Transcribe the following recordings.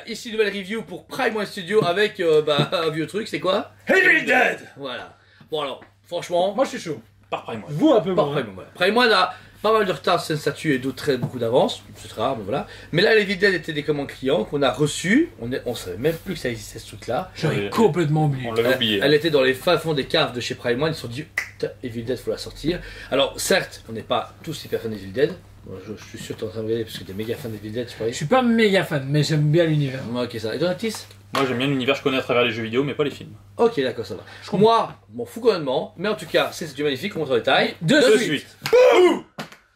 ici nouvelle review pour Prime One Studio avec un vieux truc, c'est quoi? Evil Dead. Voilà. Bon alors, franchement, Moi je suis chaud. Par Prime One. Vous un peu par moins. Prime One. Prime One a pas mal de retard sur cette statue et d'autres très beaucoup d'avance, c'est rare, mais voilà. Mais là, Evil Dead était des commandes clients qu'on a reçus, on savait même plus que ça existait ce truc-là. J'avais complètement oublié. On l'avait oublié. Elle était dans les fins fonds des caves de chez Prime One, ils se sont dit, putain, Evil Dead, faut la sortir. Alors, certes, on n'est pas tous hyper fans d'Evil Dead. Moi, je suis sûr que tu es en train de regarder parce que tu es méga fan d'Evil Dead, tu paries. Je suis pas méga fan, mais j'aime bien l'univers. Ok, ça. Et Donatis? Moi j'aime bien l'univers, je connais à travers les jeux vidéo, mais pas les films. Ok, d'accord, ça va. Moi, m'en fous complètement, mais en tout cas, c'est du magnifique, on montre en détail. De De suite.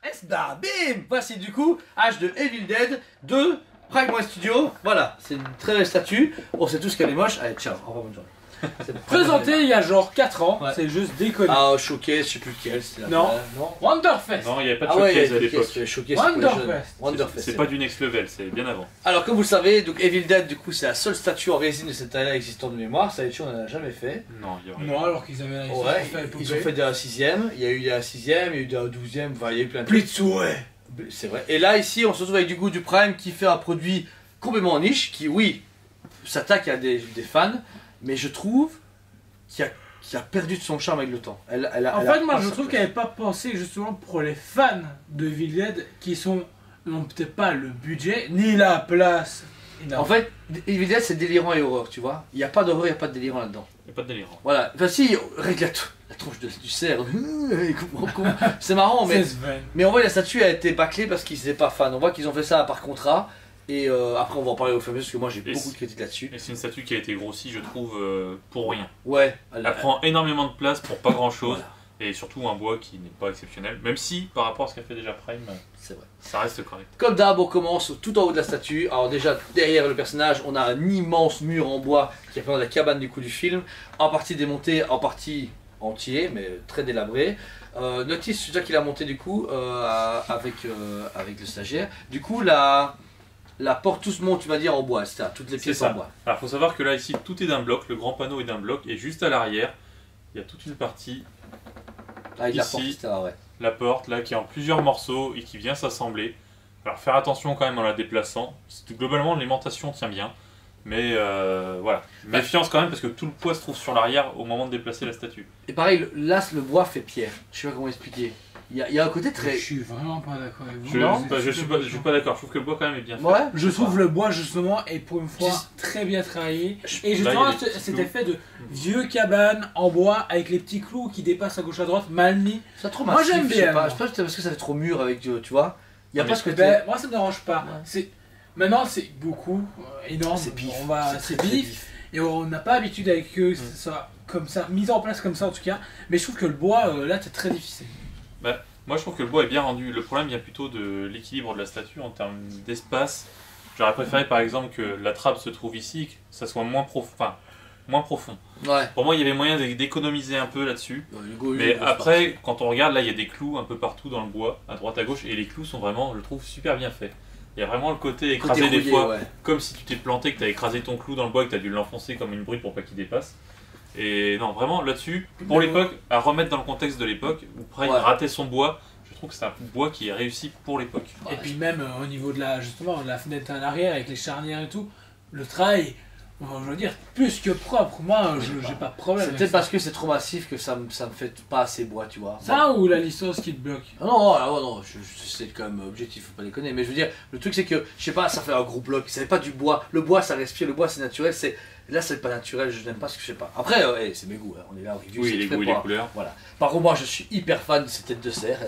Esda, bim. Voici du coup H de Evil Dead de Prime One Studio. Voilà, c'est une très belle statue. On sait tous qu'elle est moche. Allez, ciao, au revoir, bonne journée. Présenté il y a genre 4 ans, Ouais. c'est juste déconné. Ah, Showcase, je sais plus lequel, c'était la Non. non. Wonderfest. Non, il n'y avait pas de Ah ouais, showcase à il y a l'époque. des Showcase pour les Wonderfest. jeunes. Wonderfest. C'est pas du next level, c'est bien avant. Alors, comme vous le savez, donc Evil Dead, du coup, c'est la seule statue en résine de cette taille-là existante de mémoire. Ça, on n'en a jamais fait. Non, il y aurait. Non, alors qu'ils avaient Ouais, fait ils ont fait de la 6ème, il y a eu de la 6ème, il y a eu de la 12ème, enfin, il y a eu plein de plus de souhaits. C'est vrai. Et là, ici, on se retrouve avec du goût du Prime qui fait un produit complètement en niche, qui, oui, s'attaque à des fans, mais je trouve qu'il a perdu de son charme avec le temps. En fait, moi je trouve qu'elle n'avait pas pensé justement pour les fans de Evil Dead qui n'ont peut-être pas le budget ni la place. En fait, Evil Dead, c'est délirant et horreur, tu vois. Il n'y a pas d'horreur, il n'y a pas de délirant là-dedans. Il n'y a pas de délire. Voilà. Enfin, si, regarde la tronche du cerf. C'est marrant, mais on voit la statue a été bâclée parce qu'ils n'étaient pas fans. On voit qu'ils ont fait ça par contrat. Et après, on va en parler au fur et à mesure parce que moi j'ai beaucoup de critiques là-dessus. Et c'est une statue qui a été grossie, je trouve, pour rien. Ouais. Elle prend énormément de place pour pas grand chose. Voilà. Et surtout un bois qui n'est pas exceptionnel. Même si, par rapport à ce qu'a fait déjà Prime, C'est vrai. ça reste correct. Comme d'hab, on commence tout en haut de la statue. Alors déjà, derrière le personnage, on a un immense mur en bois qui représente la cabane du coup du film. En partie démonté, en partie entier, mais très délabré. Notice, c'est toi qui l'a monté du coup avec le stagiaire. Du coup, la porte, tout se monte, tu vas dire, en bois, c'est ça, toutes les pièces ça. en bois. Alors faut savoir que là ici tout est d'un bloc, le grand panneau est d'un bloc et juste à l'arrière il y a toute une partie, Avec la Ici. porte, etc. Ouais. la porte là qui est en plusieurs morceaux et qui vient s'assembler. Alors faire attention quand même en la déplaçant. Globalement l'alimentation tient bien, mais voilà. Méfiance quand même parce que tout le poids se trouve sur l'arrière au moment de déplacer la statue. Et pareil, là, le bois fait pierre. Je sais pas comment expliquer. Il y a un côté très... Je suis vraiment pas d'accord avec vous. Je suis pas d'accord, je trouve que le bois quand même est bien fait. Ouais, Je trouve le bois justement est pour une fois très bien travaillé. Et justement Là, il y a des petits cet clous. effet de vieux cabane en bois avec les petits clous qui dépassent à gauche à droite, mal mis. c'est trop Moi, massif, j'aime je sais bien, pas. moi. Je sais pas si c'est parce que ça fait trop mûr avec, tu vois. Il y a Mais pas ce côté... Ben, moi ça me dérange pas. Ouais. Maintenant c'est beaucoup, énorme. C'est bif. C'est très bif. Et on n'a pas l'habitude avec eux, ça comme ça, mis en place comme ça en tout cas. Mais je trouve que le bois là c'est très difficile. Moi je trouve que le bois est bien rendu. Le problème vient plutôt de l'équilibre de la statue en termes d'espace. J'aurais préféré par exemple que la trappe se trouve ici, que ça soit moins profond. Ouais. Pour moi il y avait moyen d'économiser un peu là-dessus. Hugo, Mais Hugo, après, quand on regarde, là il y a des clous un peu partout dans le bois, à droite à gauche, et les clous sont vraiment, je trouve, super bien faits. Il y a vraiment le côté écrasé côté des rouillé, fois, ouais. comme si tu t'es planté, que tu as écrasé ton clou dans le bois et que tu as dû l'enfoncer comme une brute pour pas qu'il dépasse. Et non, vraiment là-dessus, pour l'époque, à remettre dans le contexte de l'époque, où Prime Ouais. ratait son bois, je trouve que c'est un bois qui est réussi pour l'époque. Et puis même au niveau de justement de la fenêtre à l'arrière avec les charnières et tout, le travail, je veux dire, plus que propre. Moi, j'ai pas de problème. C'est avec peut-être ça. parce que c'est trop massif que ça me fait pas assez bois, tu vois. Ça ou la licence qui te bloque. Ah non, c'est quand même objectif, faut pas déconner. Mais je veux dire, le truc c'est que, je sais pas, ça fait un gros bloc, c'est pas du bois. Le bois ça respire, le bois c'est naturel, là c'est pas naturel, je n'aime pas ce que je sais pas. Après, c'est mes goûts, hein. On est là au review, Oui, c'est les fait goûts et pour- les couleurs. Voilà. Par contre, moi je suis hyper fan de cette tête de cerf.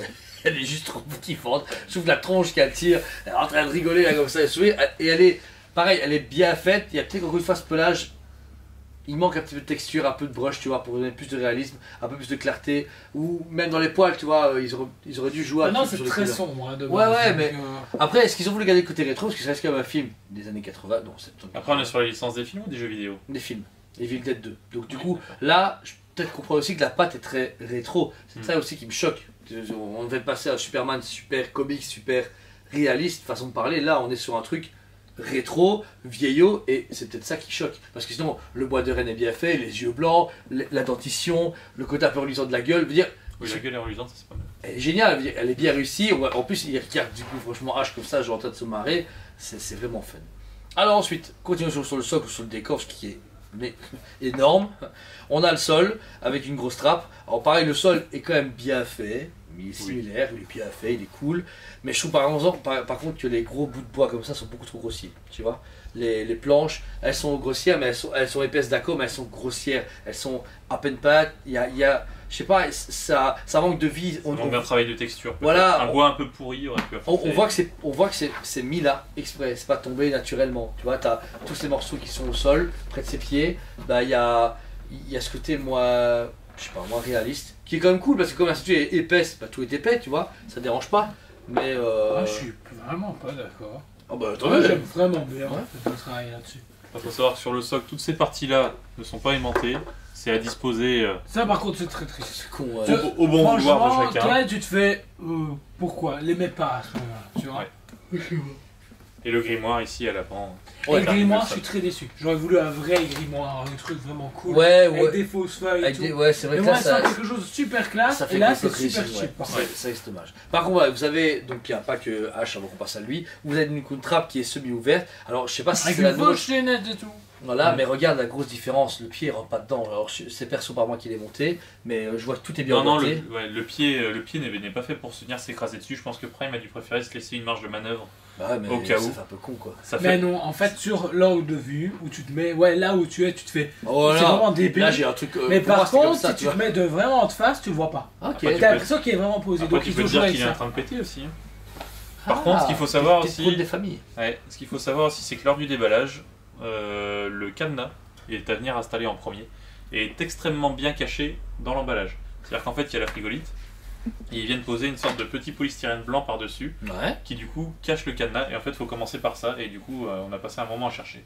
Elle est juste trop kiffante. Je trouve la tronche qu'elle tire, elle est en train de rigoler là comme ça, et sourire. Et elle est, pareil, elle est bien faite. Il y a peut-être encore une fois ce pelage. Il manque un petit peu de texture, un peu de brush, tu vois, pour donner plus de réalisme, un peu plus de clarté. Ou même dans les poils, tu vois, ils auraient dû jouer un Maintenant petit peu c'est sur les très couleurs. sombre. Hein, de Ouais, base, ouais, donc, mais- Après, est-ce qu'ils ont voulu garder le côté rétro? Parce que ça reste quand même un film des années 80. Non, c'est Après, on est sur la licence des films ou des jeux vidéo? des films. Evil Dead 2. Donc, du coup, là, je peut-être comprendre aussi que la patte est très rétro. C'est ça aussi qui me choque. On devait passer à Superman super comique, super réaliste, façon de parler. Là, on est sur un truc rétro, vieillot, et c'est peut-être ça qui choque. Parce que sinon, le bois de Rennes est bien fait, les yeux blancs, la dentition, le côté un peu reluisant de la gueule. Je veux dire, Oui, la gueule est reluisante, ça c'est pas mal. elle est géniale, elle est bien réussie. En plus, il regarde du coup, franchement, H comme ça, genre en train de se marrer. C'est vraiment fun. Alors ensuite, continuons sur le socle ou sur le décor, ce qui est énorme. On a le sol avec une grosse trappe. Alors pareil, le sol est quand même bien fait. Il est similaire, il est bien fait, il est cool. Mais je trouve par contre que les gros bouts de bois comme ça sont beaucoup trop grossiers. Tu vois, les planches, elles sont grossières, mais elles sont épaisses d'accord, mais elles sont grossières. Elles sont à peine peintes. Je sais pas, ça manque de vie. On manque d'un travail de texture. Voilà, un bois un peu pourri aurait pu on voit que c'est mis là exprès, c'est pas tombé naturellement. Tu vois, t'as tous ces morceaux qui sont au sol, près de ses pieds. Bah il y a ce côté moins réaliste, qui est quand même cool parce que comme la statue est épaisse, bah, tout est épais, tu vois, ça dérange pas. Mais je suis vraiment pas d'accord. Ah bah J'aime vraiment bien le travail là-dessus. Il faut savoir que sur le socle, toutes ces parties-là ne sont pas aimantées. C'est à disposer ça par contre c'est très triste. C'est con. Au bon vouloir de chacun. Toi tu te fais pourquoi les mets pas à ce moment-là, tu vois. Ouais. Et le grimoire ici à l'avant. Et le grimoire, je suis très déçu. J'aurais voulu un vrai grimoire, un truc vraiment cool. Ouais. Avec des fausses feuilles et tout. C'est vrai mais que moi, là, c'est quelque chose de super classe. ça fait et là, c'est complètement super réussi, cheap. par ouais. contre. C'est dommage. Par contre, vous avez, donc il n'y a pas que H avant qu'on passe à lui. Vous avez une trappe qui est semi-ouverte. Alors, je sais pas si Avec c'est la une nôtre. fausse chaînette et tout. Voilà, mais regarde la grosse différence. Le pied rentre pas dedans. Alors, c'est perso par moi qui l'ai monté, mais je vois que tout est bien Non, monté. le pied n'est pas fait pour se venir s'écraser dessus. Je pense que Prime a dû préférer se laisser une marge de manœuvre. Bah, mais au cas où. ça fait un peu con quoi. Mais non, en fait, sur l'angle de vue où tu te mets, là où tu es, tu te fais. Oh, c'est vraiment débile. Là, j'ai un truc. Mais pour moi, par c'est comme contre, ça, si tu te mets vraiment de face, tu le vois pas. Ok. Après, T'as l'impression qu'il est vraiment posé. Après, Donc tu il peux faut te dire jouer qu'il est avec en ça. train de péter aussi. Par contre, ce qu'il faut savoir aussi, des familles. ce qu'il faut savoir aussi, c'est que lors du déballage, le cadenas, il est à venir installer en premier, et est extrêmement bien caché dans l'emballage. C'est-à-dire qu'en fait, il y a la frigolite, et ils viennent poser une sorte de petit polystyrène blanc par-dessus, qui du coup cache le cadenas, et en fait, il faut commencer par ça, et du coup, on a passé un moment à chercher.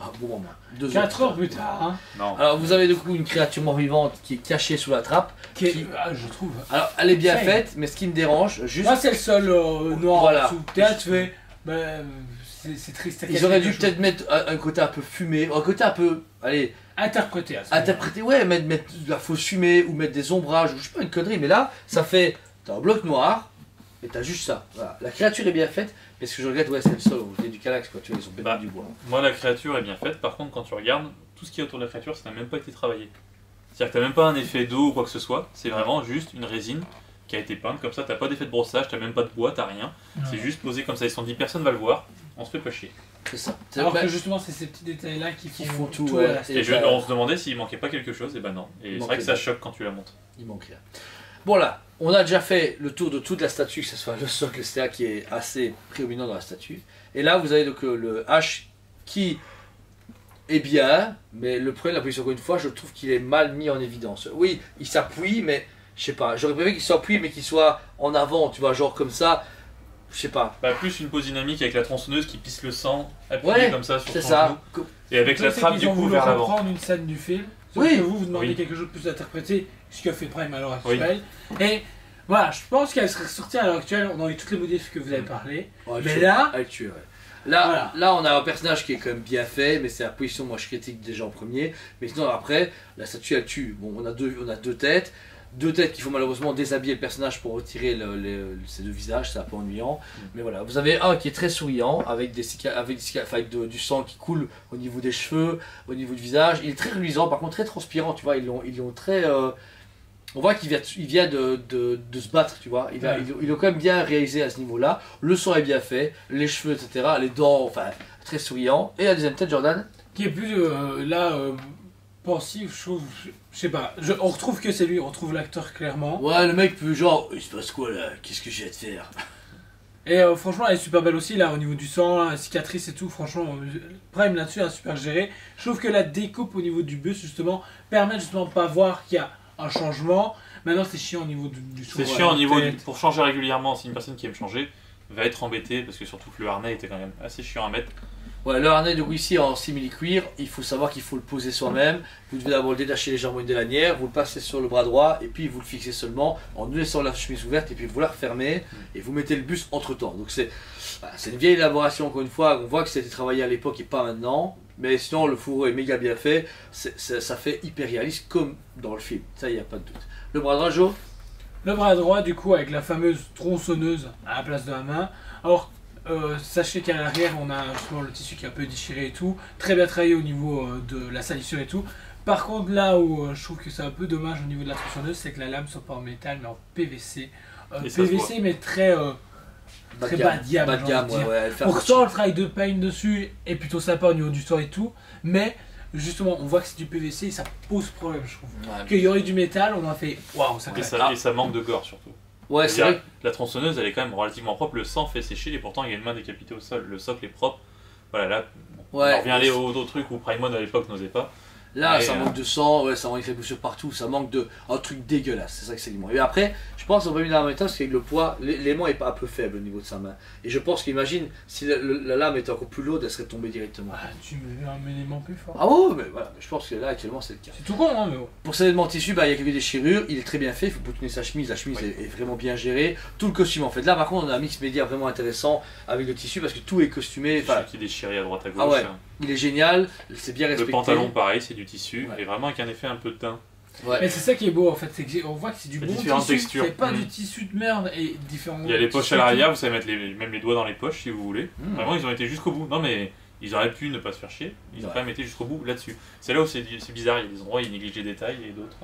Un bon moment. 4 heures plus tard. Hein. Non. Alors, vous avez du coup une créature mort-vivante qui est cachée sous la trappe. Je trouve. Alors, elle est bien faite, mais ce qui me dérange, juste. Moi, c'est le sol noir Voilà. en dessous. Là, tu fais. C'est triste. Ils auraient dû peut-être mettre un côté un peu fumé, un côté un peu. Allez. Interpréter à ça. Interpréter, ouais, mettre de la fausse fumée ou mettre des ombrages, ou je sais pas, une connerie, mais là, ça fait. T'as un bloc noir et t'as juste ça. Voilà. La créature est bien faite, mais ce que je regrette, c'est le sol, c'est du calax, quoi, tu vois, ils ont bêtement du bois. Moi, la créature est bien faite, par contre, quand tu regardes, tout ce qui est autour de la créature, ça n'a même pas été travaillé. C'est-à-dire que t'as même pas un effet d'eau ou quoi que ce soit, c'est vraiment juste une résine qui a été peinte comme ça, t'as pas d'effet de brossage, t'as même pas de bois, t'as rien. C'est juste posé comme ça, ils se sont dit personne va le voir, on se fait pas chier. C'est ça. Alors que justement, c'est ces petits détails-là qui font tout. ouais. À la Et on se demandait s'il manquait pas quelque chose, et ben non. Et c'est vrai que ça choque quand tu la montes. Il manque rien. Bon là, on a déjà fait le tour de toute la statue, que ce soit le socle, etc., qui est assez prédominant dans la statue. Et là, vous avez donc le H qui est bien, mais le problème de la position, encore une fois, je trouve qu'il est mal mis en évidence. Oui, il s'appuie, mais je sais pas, j'aurais préféré qu'il s'appuie, mais qu'il soit en avant, tu vois, genre comme ça. Je sais pas. Bah plus une pose dynamique avec la tronçonneuse qui pisse le sang, appuyé comme ça sur c'est son ça. genou. Et avec la trappe du coup vers l'avant. Prendre une scène du film. Sauf Oui. que vous demandez quelque chose de plus interprété, ce qu'a fait Prime à l'heure actuelle. Et voilà, je pense qu'elle serait sortie à l'heure actuelle dans toutes les modifs que vous avez parlé. Mais là, là, on a un personnage qui est quand même bien fait, mais c'est la position, moi je critique déjà en premier. Mais sinon après, la statue elle tue. Bon, on a deux têtes. Deux têtes qu'il faut malheureusement déshabiller le personnage pour retirer ces deux visages, c'est un peu ennuyant. Mais voilà, vous avez un qui est très souriant, avec du sang qui coule au niveau des cheveux, au niveau du visage. Il est très reluisant, par contre très transpirant, tu vois, ils l'ont très... on voit qu'il vient de se battre, tu vois. Ils l'ont quand même bien réalisé à ce niveau-là. Le son est bien fait, les cheveux, etc., les dents, enfin, très souriant. Et la deuxième tête, Jordan qui est plus pensif, je trouve, je sais pas, on retrouve que c'est lui, on retrouve l'acteur clairement. Ouais, le mec peut genre, il se passe quoi là? Qu'est-ce que j'ai à te faire? Et franchement, elle est super belle aussi là, au niveau du sang, là, la cicatrice et tout, franchement, Prime là-dessus a super géré. Je trouve que la découpe au niveau du buste, justement, permet justement de pas voir qu'il y a un changement. Maintenant, c'est chiant au niveau du C'est chiant au niveau pour changer régulièrement, si une personne qui aime changer va être embêtée, parce que surtout que le harnais était quand même assez chiant à mettre. Ouais, le harnais de ici en simili-cuir, il faut savoir qu'il faut le poser soi-même. Vous devez d'abord le détacher légèrement une des lanières, vous le passez sur le bras droit et puis vous le fixez seulement en nous laissant la chemise ouverte et puis vous la refermez et vous mettez le buste entre temps. Donc c'est une vieille élaboration encore une fois, on voit que c'était travaillé à l'époque et pas maintenant. Mais sinon le fourreau est méga bien fait, ça fait hyper réaliste comme dans le film, ça il n'y a pas de doute. Le bras droit, Joe? Le bras droit du coup avec la fameuse tronçonneuse à la place de la main. Alors Sachez qu'à l'arrière, on a justement le tissu qui est un peu déchiré et tout. Très bien travaillé au niveau de la salissure et tout. Par contre, là où je trouve que c'est un peu dommage au niveau de la tronçonneuse, c'est que la lame soit pas en métal mais en PVC. PVC mais très bas de gamme. Bas de gamme, ouais, elle fait Pourtant, le travail de paint dessus est plutôt sympa au niveau du store et tout. Mais justement, on voit que c'est du PVC et ça pose problème, je trouve. Ouais. Qu'il y aurait du métal, on a fait waouh, ça claque. Et ça manque de gore surtout. Ouais, c'est vrai. La tronçonneuse elle est quand même relativement propre, le sang fait sécher et pourtant il y a une main décapitée au sol, le socle est propre. Voilà, là, on revient aller aux autres trucs où Prime One à l'époque n'osait pas. Là, ça manque de sang, ouais, ça manque de blessures partout, ça manque de un truc dégueulasse, c'est ça que c'est l'aimant. Et après, je pense qu'on va mis dans la méthode parce que le poids, l'aimant est pas un peu faible au niveau de sa main. Et je pense qu'imagine, si la lame était encore plus lourde, elle serait tombée directement. Ah, tu mets un élément plus fort. Ah ouais, mais voilà, je pense que là actuellement c'est le cas. C'est tout con, hein, mais bon. Pour cet élément tissu, bah, il y a quelques déchirures, il est très bien fait, il faut boutonner sa chemise, la chemise est vraiment bien gérée, tout le costume en fait. Là par contre on a un mix média vraiment intéressant avec le tissu parce que tout est costumé. Celui qui est déchiré à droite à gauche. Ah ouais, il est génial, c'est bien respecté. Le pantalon pareil, c'est du tissu, Ouais. et vraiment avec un effet un peu teint. Ouais. Mais c'est ça qui est beau en fait, c'est qu'on voit que c'est du bon différentes tissu, textures. c'est pas du tissu de merde et différents. Il y a les poches à l'arrière, vous savez mettre même les doigts dans les poches si vous voulez. Vraiment ils ont été jusqu'au bout. Non mais ils auraient pu ne pas se faire chier, ils ont quand même été jusqu'au bout là-dessus. C'est là où c'est bizarre, il y a des endroits où ils négligent les détails et d'autres.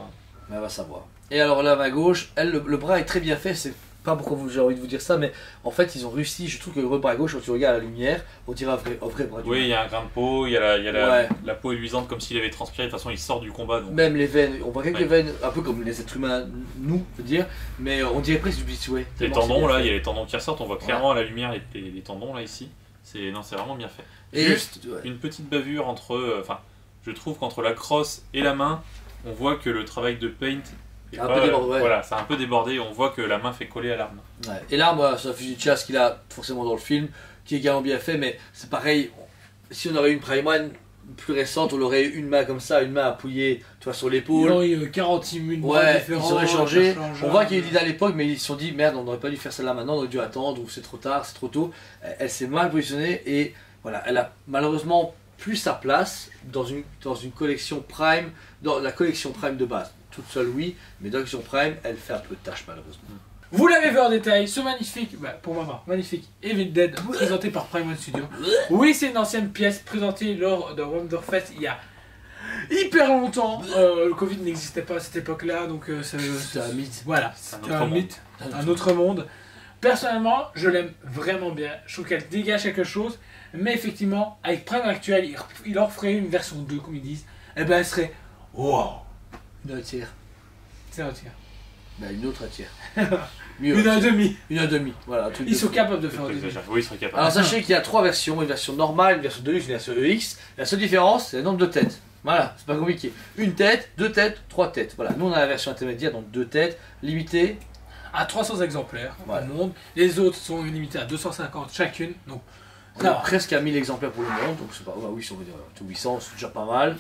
Mais on va savoir. Et alors là à gauche, elle, le bras est très bien fait, c'est pas pourquoi j'ai envie de vous dire ça, mais en fait ils ont réussi, je trouve que le bras gauche, quand tu regardes la lumière, on dirait un vrai bras. Oui, il y a un grain de peau, il y a la peau est luisante comme s'il avait transpiré, de toute façon il sort du combat. Donc... Même les veines, on voit quelques veines, un peu comme les êtres humains, nous, je veux dire, mais on dirait presque du tissu. Les tendons là, il y a les tendons qui ressortent, on voit clairement à la lumière les tendons là ici. C'est vraiment bien fait. Et juste une petite bavure entre, je trouve qu'entre la crosse et la main, on voit que le travail de paint un peu débordé, voilà, c'est un peu débordé, on voit que la main fait coller à l'arme. Ouais. Et l'arme, c'est un fusil de chasse qu'il a forcément dans le film, qui est également bien fait, mais c'est pareil, si on aurait eu une Prime One plus récente, on aurait eu une main comme ça, une main appuyée sur l'épaule. Ils ont eu 46 minutes ils auraient changé. On voit qu'il y a eu l'idée à l'époque, mais ils se sont dit merde, on n'aurait pas dû faire celle-là maintenant, on aurait dû attendre, ou c'est trop tard, c'est trop tôt. Elle s'est mal positionnée et voilà, elle a malheureusement plus sa place dans une collection Prime, dans la collection Prime de base. Toute seule, oui, mais dans la collection Prime, elle fait un peu de tâche malheureusement. Vous l'avez vu en détail, ce magnifique, pour ma part, magnifique Evil Dead, présenté par Prime One Studio. Oui, c'est une ancienne pièce présentée lors de Wonderfest il y a hyper longtemps. Le Covid n'existait pas à cette époque-là, donc c'est un mythe. Voilà, c'était un mythe, un autre monde. Personnellement, je l'aime vraiment bien. Je trouve qu'elle dégage quelque chose, mais effectivement, avec Prime actuel, il en ferait une version 2, comme ils disent. Et ben, elle serait wow. Une tiers. C'est un tiers. Ben, une autre tiers. Mieux, une à demi. Une à demi. Voilà, ils sont capables de faire un demi. Oui, ils sont capables. Alors sachez qu'il y a 3 versions, une version normale, une version Deluxe, une version EX. La seule différence, c'est le nombre de têtes. Voilà, c'est pas compliqué. Une tête, 2 têtes, 3 têtes. Voilà, nous on a la version intermédiaire, donc 2 têtes, limitée à 300 exemplaires au monde. Les autres sont limités à 250 chacune. Donc on a presque à 1000 exemplaires pour le monde, donc c'est pas oui, si on veut dire 800, c'est déjà pas mal.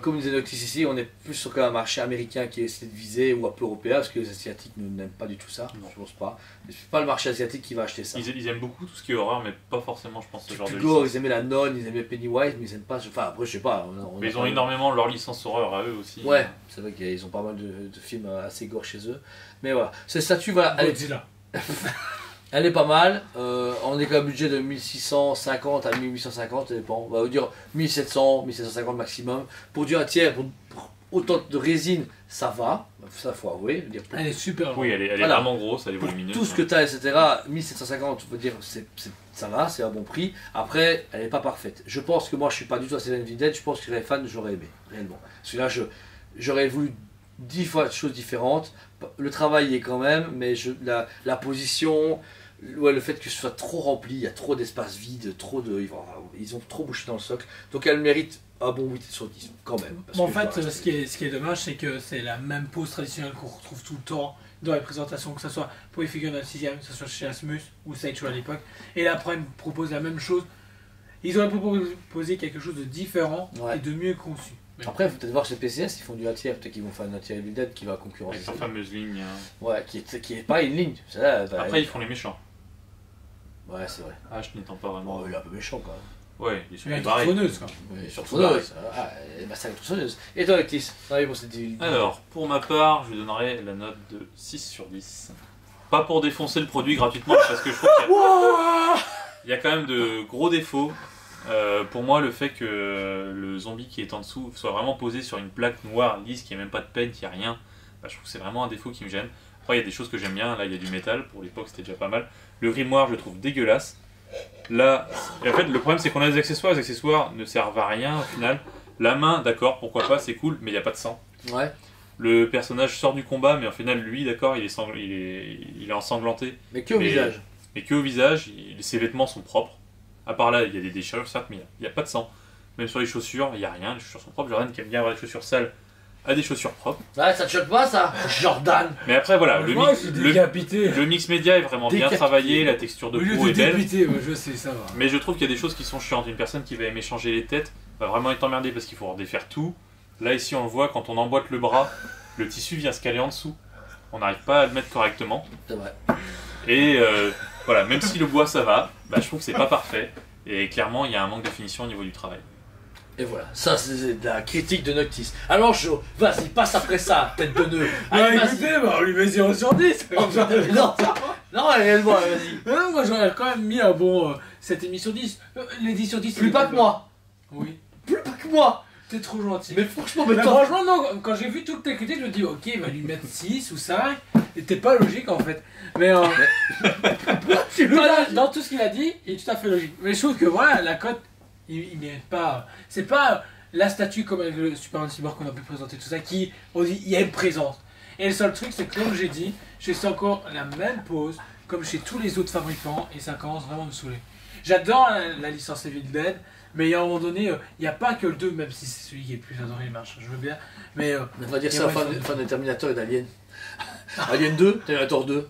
Comme disait Noctis ici, on est plus sur un marché américain qui essaie de viser ou un peu européen, parce que les Asiatiques n'aiment pas du tout ça, non. Je pense pas. C'est pas le marché asiatique qui va acheter ça. Ils aiment beaucoup tout ce qui est horreur, mais pas forcément, je pense, ce genre de gore, licence. ils aimaient la nonne, ils aimaient Pennywise, mais ils aiment pas. Enfin, après, je sais pas. Mais ils ont énormément leur licence horreur à eux aussi. Ouais, c'est vrai qu'ils ont pas mal de films assez gore chez eux. Mais voilà, cette statue, voilà. Elle est pas mal, on est qu'à un budget de 1650 à 1850, ça dépend. On va vous dire 1700, 1750 maximum. Pour du un tiers, pour autant de résine, ça va, ça faut avouer. Dire, elle est super. Oui, elle est vraiment grosse, elle est volumineuse. Tout ce que tu as, etc., 1750, je veux dire, ça va, c'est un bon prix. Après, elle n'est pas parfaite. Je pense que moi, je suis pas du tout à Seven Dead, je pense que les fans, j'aurais aimé, réellement. Parce que là, j'aurais voulu 10 fois de choses différentes. Le travail est quand même, mais la position. Ouais, le fait que ce soit trop rempli, il y a trop d'espace vide, ils ont trop bouché dans le socle. Donc elle mérite un bon 8 sur 10 quand même. En fait, ce qui est dommage, c'est que c'est la même pose traditionnelle qu'on retrouve tout le temps dans les présentations, que ce soit pour les figures d'un 6ème, que ce soit chez Asmus ou Sideshow à l'époque. Et là, Prime propose la même chose. Ils auraient proposé quelque chose de différent et de mieux conçu. Après, il faut peut-être voir chez PCS, ils font du 1 tiers, peut-être qu'ils vont faire un 1 tiers Evil Dead qui va concurrencer. Avec leur fameuse ligne. Ouais, qui est pas une ligne. Là, après, ils font les méchants. Ouais, c'est vrai. Ah, je n'étends pas vraiment. Oh, il est un peu méchant quand même. Ouais, il est sur les barrés. Tronçonneuse, quoi. Oui, sur tronçonneuse. Massacre tronçonneuse. Et toi, Lectis, pour cette Alors, pour ma part, je lui donnerai la note de 6 sur 10. Pas pour défoncer le produit gratuitement, parce que je trouve qu'il y a... il y a quand même de gros défauts. Pour moi, le fait que le zombie qui est en dessous soit vraiment posé sur une plaque noire, lisse, qui n'y a même pas de paint, qui n'y a rien, bah, je trouve que c'est vraiment un défaut qui me gêne. Après, il y a des choses que j'aime bien. Là, il y a du métal. Pour l'époque, c'était déjà pas mal. Le grimoire, je le trouve dégueulasse. Là, et en fait, le problème, c'est qu'on a des accessoires. Les accessoires ne servent à rien au final. La main, d'accord, pourquoi pas, c'est cool, mais il n'y a pas de sang. Ouais. Le personnage sort du combat, mais au final, lui, d'accord, il est ensanglanté. Mais que au visage. Mais que au visage. Ses vêtements sont propres. À part là, il y a des déchirures, certes, mais il n'y a pas de sang. Même sur les chaussures, il n'y a rien. Les chaussures sont propres. Jordan, qui aime bien avoir des chaussures sales, a des chaussures propres. Ouais, ça te choque pas, ça, Jordan? Mais après, voilà, le mix média est vraiment bien travaillé, la texture de peau est belle. Je sais, ça va. Mais je trouve qu'il y a des choses qui sont chiantes. Une personne qui va aimer changer les têtes va vraiment être emmerdée parce qu'il faut redéfaire tout. Là, ici, on le voit, quand on emboîte le bras, le tissu vient se caler en dessous. On n'arrive pas à le mettre correctement. C'est vrai. Et voilà, même si le bois ça va, bah, je trouve que c'est pas parfait. Et clairement, il y a un manque de finition au niveau du travail. Et voilà, ça c'est de la critique de Noctis. Alors Jo, vas-y, passe après ça, tête de nœud. Allez, écoutez, on lui met 0 sur 10. Non, regarde-moi, vas-y. Moi j'aurais quand même mis un bon 7,5 sur 10. Les 10 sur 10. Plus pas que moi. Oui. Plus pas que moi. T'es trop gentil. Mais franchement, franchement, non, quand j'ai vu toutes tes critiques, je me dis, ok, il va lui mettre 6 ou 5. Et t'es pas logique en fait. Mais dans tout ce qu'il a dit, il est tout à fait logique. Mais je trouve que voilà, la cote, il mérite pas. C'est pas la statue comme avec le Superman Cyborg qu'on a pu présenter, tout ça, qui, on dit, il y a une présence. Et le seul truc, c'est que comme j'ai dit, je fais encore la même pose comme chez tous les autres fabricants et ça commence vraiment à me saouler. J'adore la licence Evil Dead. Mais il y a un moment donné, il n'y a pas que le 2, même si c'est celui qui est le plus adoré, il marche, je veux bien. Mais on va dire ça fin de Terminator et d'Alien. Alien 2, Terminator 2.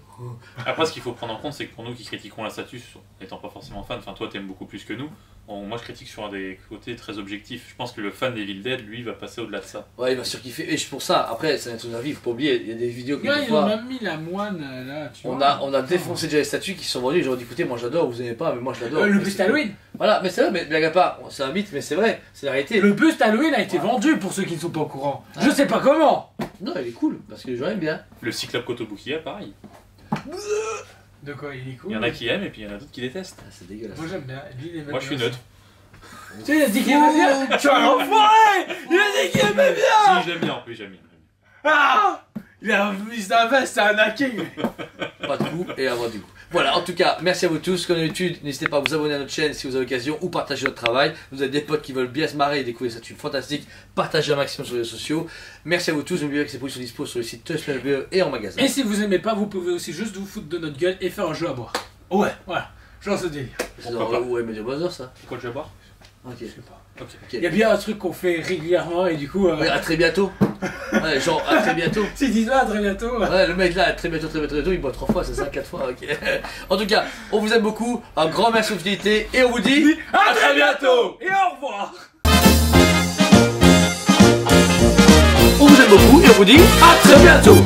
Après, ce qu'il faut prendre en compte, c'est que pour nous qui critiquons la statue, étant pas forcément fan, enfin toi t'aimes beaucoup plus que nous, moi je critique sur des côtés très objectifs. Je pense que le fan d'Evil Dead, lui, va passer au-delà de ça. Ouais, il va surkiffer. Et pour ça, après, c'est un avis, il faut pas oublier, il y a des vidéos que ils ont même mis la moine là, tu vois. On a défoncé déjà les statues qui se sont vendues, j'aurais dit écoutez, moi j'adore, vous aimez pas, mais moi je l'adore. Le buste Halloween. Voilà, mais c'est vrai, mais blague à part, c'est un mythe, mais c'est vrai, c'est la réalité. Le buste Halloween a été vendu pour ceux qui ne sont pas au courant. Je sais pas comment. Non, il est cool, parce que les gens aiment bien. Le Cyclope Kotobukiya, pareil. De quoi il est cool. Il y en a qui aiment et puis il y en a d'autres qui détestent. Ah, c'est dégueulasse. Moi j'aime bien. Moi je suis neutre. Tu sais, il a dit qu'il aimait bien. Tu es un enfoiré. Il a dit qu'il aimait bien. Si, j'aime bien en plus, j'aime bien. Ah, il a mis sa veste, c'est un hacking. Pas de coup et avoir du coup. Voilà, en tout cas, merci à vous tous. Comme d'habitude, n'hésitez pas à vous abonner à notre chaîne si vous avez l'occasion ou partager notre travail. Vous avez des potes qui veulent bien se marrer et découvrir cette tube fantastique. Partagez un maximum sur les réseaux sociaux. Merci à vous tous. N'oubliez pas que ces produits sont dispo sur le site TouchPLBE et en magasin. Et si vous aimez pas, vous pouvez aussi juste vous foutre de notre gueule et faire un jeu à boire. Ouais, voilà. Genre ce délire. C'est dans ouais, Media Brothers ça. Pourquoi je vais boire? Ok. Je sais pas. Okay. Il y a bien un truc qu'on fait régulièrement et du coup. Ouais, à très bientôt. Ouais, genre à très bientôt. S'ils disent à très bientôt. Ouais, le mec là, à très bientôt, il boit 3 fois, c'est ça, 4 fois, ok. En tout cas, on vous aime beaucoup, un grand merci de votre fidélité et on vous dit à très bientôt et au revoir. On vous aime beaucoup et on vous dit à très bientôt.